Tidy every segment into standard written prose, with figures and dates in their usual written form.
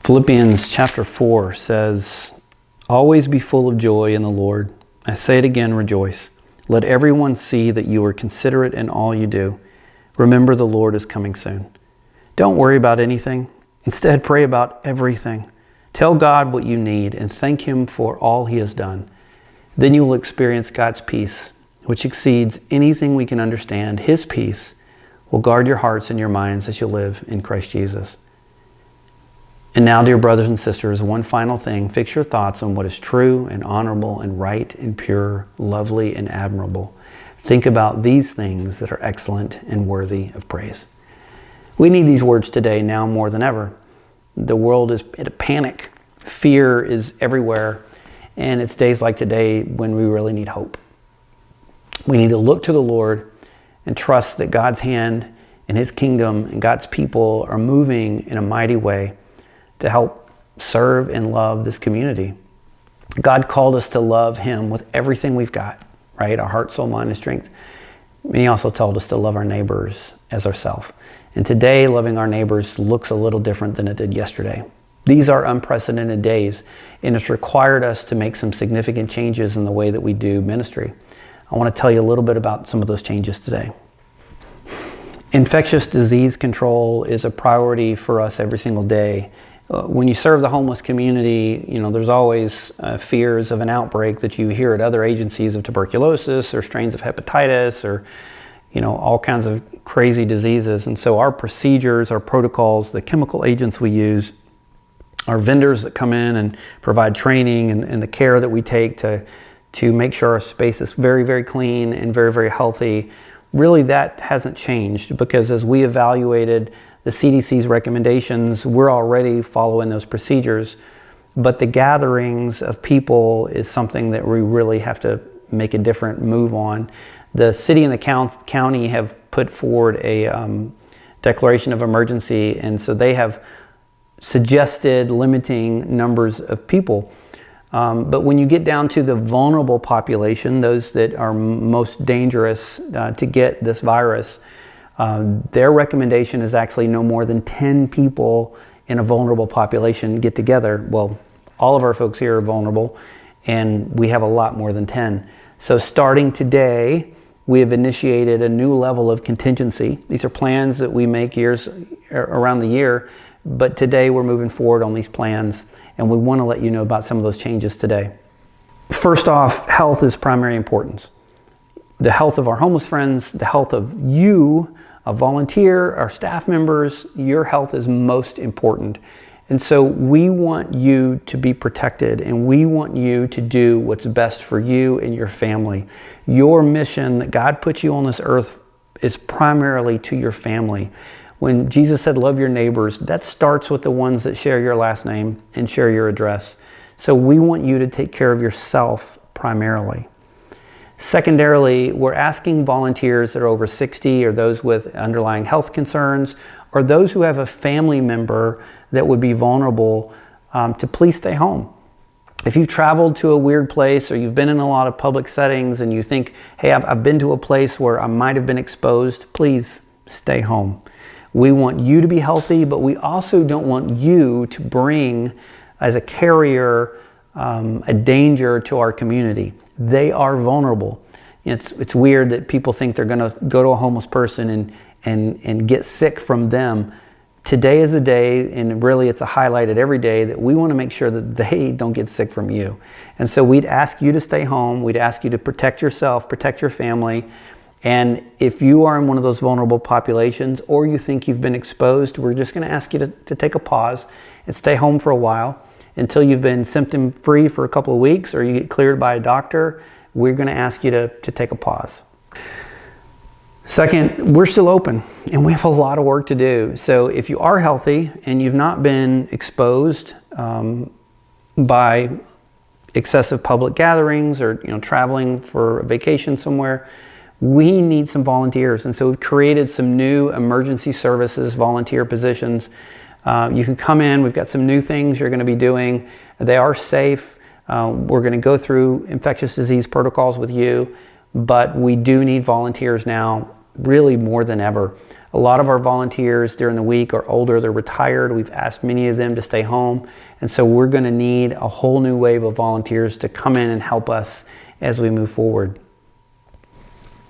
Philippians chapter 4 says, "Always be full of joy in the Lord. I say it again, rejoice. Let everyone see that you are considerate in all you do. Remember, the Lord is coming soon." Don't worry about anything. Instead, pray about everything. Tell God what you need and thank Him for all He has done. Then you will experience God's peace, which exceeds anything we can understand. His peace will guard your hearts and your minds as you live in Christ Jesus. And now, dear brothers and sisters, one final thing. Fix your thoughts on what is true and honorable and right and pure, lovely and admirable. Think about these things that are excellent and worthy of praise. We need these words today now more than ever. The world is in a panic. Fear is everywhere. And it's days like today when we really need hope. We need to look to the Lord and trust that God's hand and His kingdom and God's people are moving in a mighty way to help serve and love this community. God called us to love Him with everything we've got, right? Our heart, soul, mind, and strength. And He also told us to love our neighbors as ourselves. And today, loving our neighbors looks a little different than it did yesterday. These are unprecedented days, and it's required us to make some significant changes in the way that we do ministry. I want to tell you a little bit about some of those changes today. Infectious disease control is a priority for us every single day. When you serve the homeless community, there's always fears of an outbreak that you hear at other agencies of tuberculosis or strains of hepatitis or, all kinds of crazy diseases. And so our procedures, our protocols, the chemical agents we use, our vendors that come in and provide training and the care that we take to make sure our space is very, very clean and very, very healthy, really that hasn't changed, because as we evaluated the CDC's recommendations, we're already following those procedures. But the gatherings of people is something that we really have to make a different move on. The city and the county have put forward a declaration of emergency, and so they have suggested limiting numbers of people. But when you get down to the vulnerable population, those that are most dangerous to get this virus, their recommendation is actually no more than 10 people in a vulnerable population get together. Well, all of our folks here are vulnerable, and we have a lot more than 10. So starting today, we have initiated a new level of contingency. These are plans that we make years around the year, but today we're moving forward on these plans, and we want to let you know about some of those changes today. First off, health is primary importance. The health of our homeless friends, the health of you, a volunteer, our staff members, your health is most important. And so we want you to be protected, and we want you to do what's best for you and your family. Your mission that God put you on this earth is primarily to your family. When Jesus said, love your neighbors, that starts with the ones that share your last name and share your address. So we want you to take care of yourself primarily. Secondarily, we're asking volunteers that are over 60 or those with underlying health concerns or those who have a family member that would be vulnerable to please stay home. If you've traveled to a weird place or you've been in a lot of public settings and you think, hey, I've been to a place where I might have been exposed, please stay home. We want you to be healthy, but we also don't want you to bring, as a carrier, a danger to our community. They are vulnerable. It's weird that people think they're going to go to a homeless person and get sick from them. Today is a day, and really it's a highlighted every day, that we want to make sure that they don't get sick from you. And so we'd ask you to stay home. We'd ask you to protect yourself, protect your family. And if you are in one of those vulnerable populations or you think you've been exposed, we're just going to ask you to take a pause and stay home for a while until you've been symptom-free for a couple of weeks or you get cleared by a doctor. We're going to ask you to take a pause. Second, we're still open and we have a lot of work to do. So if you are healthy and you've not been exposed by excessive public gatherings or traveling for a vacation somewhere, we need some volunteers. And so we've created some new emergency services volunteer positions. You can come in. We've got some new things you're going to be doing. They are safe. We're going to go through infectious disease protocols with you, but we do need volunteers now, really more than ever. A lot of our volunteers during the week are older, they're retired. We've asked many of them to stay home. And so we're going to need a whole new wave of volunteers to come in and help us as we move forward.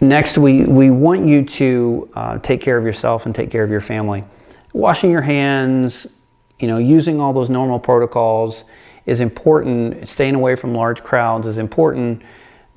Next, we want you to take care of yourself and take care of your family. Washing your hands, using all those normal protocols is important. Staying away from large crowds is important.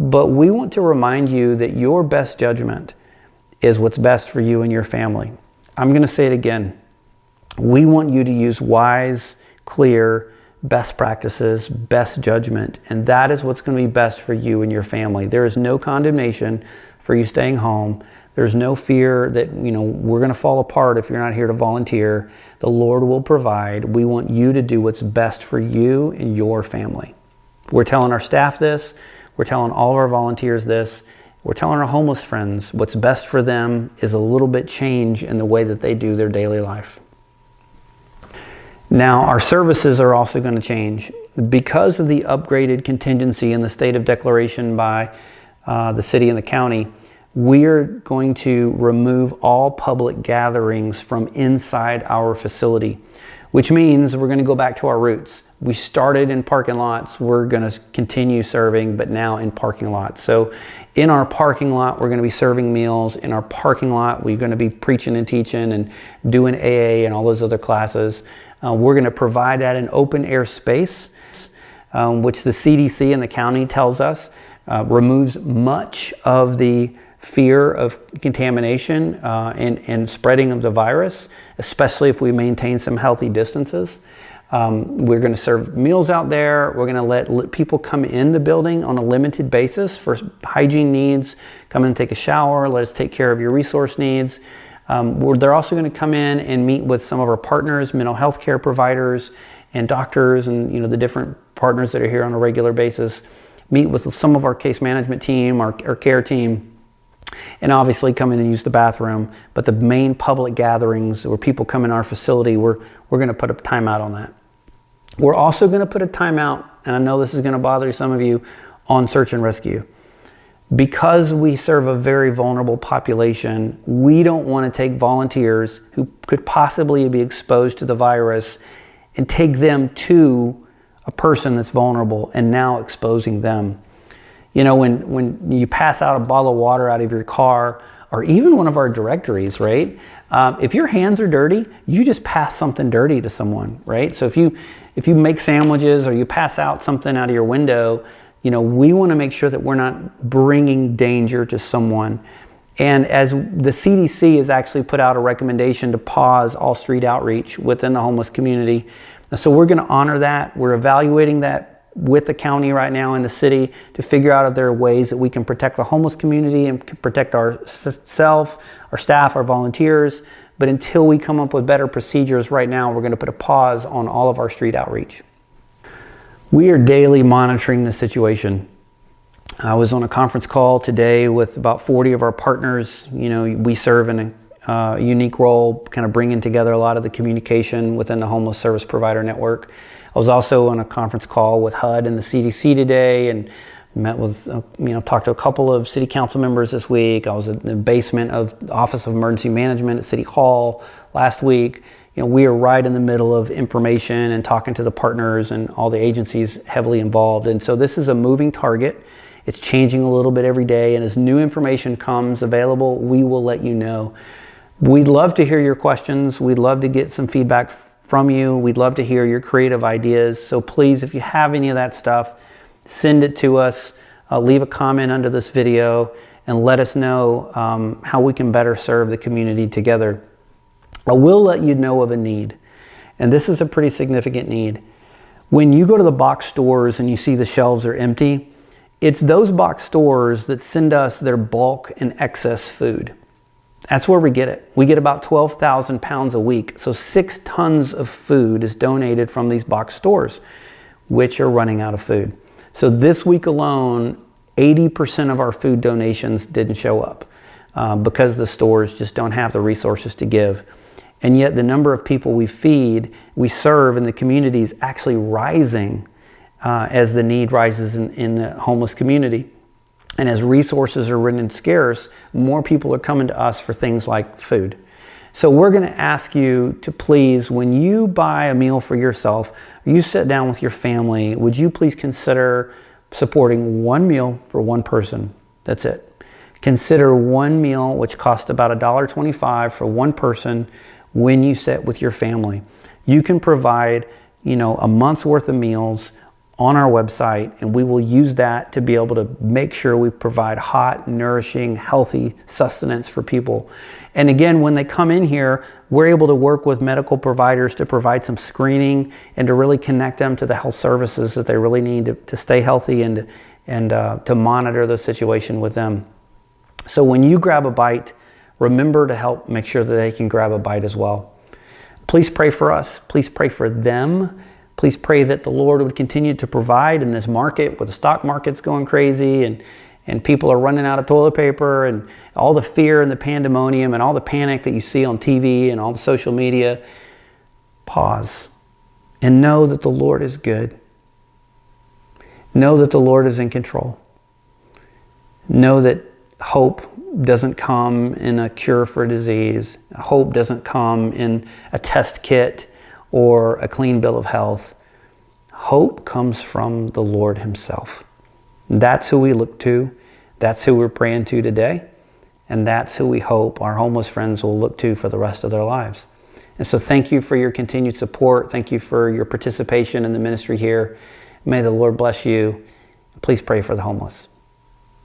But we want to remind you that your best judgment is what's best for you and your family. I'm going to say it again. We want you to use wise, clear, best practices, best judgment, and that is what's going to be best for you and your family. There is no condemnation for you staying home. There's no fear that, we're going to fall apart if you're not here to volunteer. The Lord will provide. We want you to do what's best for you and your family. We're telling our staff this. We're telling all of our volunteers this. We're telling our homeless friends what's best for them is a little bit change in the way that they do their daily life. Now, our services are also going to change. Because of the upgraded contingency in the state of declaration by the city and the county, we're going to remove all public gatherings from inside our facility, which means we're going to go back to our roots. We started in parking lots. We're going to continue serving, but now in parking lots. So in our parking lot, we're going to be serving meals. In our parking lot, we're going to be preaching and teaching and doing AA and all those other classes. We're going to provide that in open air space, which the CDC and the county tells us removes much of the fear of contamination and spreading of the virus, especially if we maintain some healthy distances. We're going to serve meals out there. We're going to let people come in the building on a limited basis for hygiene needs. Come in and take a shower. Let us take care of your resource needs. They're also going to come in and meet with some of our partners, mental health care providers and doctors and the different partners that are here on a regular basis. Meet with some of our case management team, our care team, and obviously come in and use the bathroom. But the main public gatherings where people come in our facility, we're going to put a timeout on that. We're also going to put a timeout, and I know this is going to bother some of you, on search and rescue. Because we serve a very vulnerable population, we don't want to take volunteers who could possibly be exposed to the virus and take them to a person that's vulnerable and now exposing them. When you pass out a bottle of water out of your car, or even one of our directories, right? If your hands are dirty, you just pass something dirty to someone, right? So if you make sandwiches or you pass out something out of your window, we want to make sure that we're not bringing danger to someone. And as the CDC has actually put out a recommendation to pause all street outreach within the homeless community. So we're going to honor that. We're evaluating that with the county right now and the city to figure out if there are ways that we can protect the homeless community and protect ourselves, our staff, our volunteers. But until we come up with better procedures right now, we're going to put a pause on all of our street outreach. We are daily monitoring the situation. I was on a conference call today with about 40 of our partners. We serve in a unique role, kind of bringing together a lot of the communication within the homeless service provider network. I was also on a conference call with HUD and the CDC today, and met with, talked to a couple of city council members this week. I was in the basement of the Office of Emergency Management at City Hall last week. We are right in the middle of information and talking to the partners and all the agencies heavily involved. And so this is a moving target. It's changing a little bit every day. And as new information comes available, we will let you know. We'd love to hear your questions. We'd love to get some feedback from you. We'd love to hear your creative ideas. So please, if you have any of that stuff, send it to us. Leave a comment under this video and let us know how we can better serve the community together. I will let you know of a need, and this is a pretty significant need. When you go to the box stores and you see the shelves are empty, it's those box stores that send us their bulk and excess food. That's where we get it. We get about 12,000 pounds a week. So 6 tons of food is donated from these box stores, which are running out of food. So this week alone, 80% of our food donations didn't show up because the stores just don't have the resources to give. And yet the number of people we serve in the community is actually rising as the need rises in the homeless community. And as resources are running scarce, more people are coming to us for things like food. So we're going to ask you to please, when you buy a meal for yourself, or you sit down with your family, would you please consider supporting one meal for one person? That's it. Consider one meal, which costs about $1.25 for one person when you sit with your family. You can provide, a month's worth of meals on our website, and we will use that to be able to make sure we provide hot, nourishing, healthy sustenance for people. And again, when they come in here, we're able to work with medical providers to provide some screening and to really connect them to the health services that they really need to stay healthy and to monitor the situation with them. So when you grab a bite, remember to help make sure that they can grab a bite as well. Please pray for us. Please pray for them. Please pray that the Lord would continue to provide in this market where the stock market's going crazy and people are running out of toilet paper, and all the fear and the pandemonium and all the panic that you see on TV and all the social media. Pause and know that the Lord is good. Know that the Lord is in control. Know that hope doesn't come in a cure for a disease. Hope doesn't come in a test kit or a clean bill of health. Hope comes from the Lord himself. That's who we look to. That's who we're praying to today. And that's who we hope our homeless friends will look to for the rest of their lives. And so thank you for your continued support. Thank you for your participation in the ministry here. May the Lord bless you. Please pray for the homeless.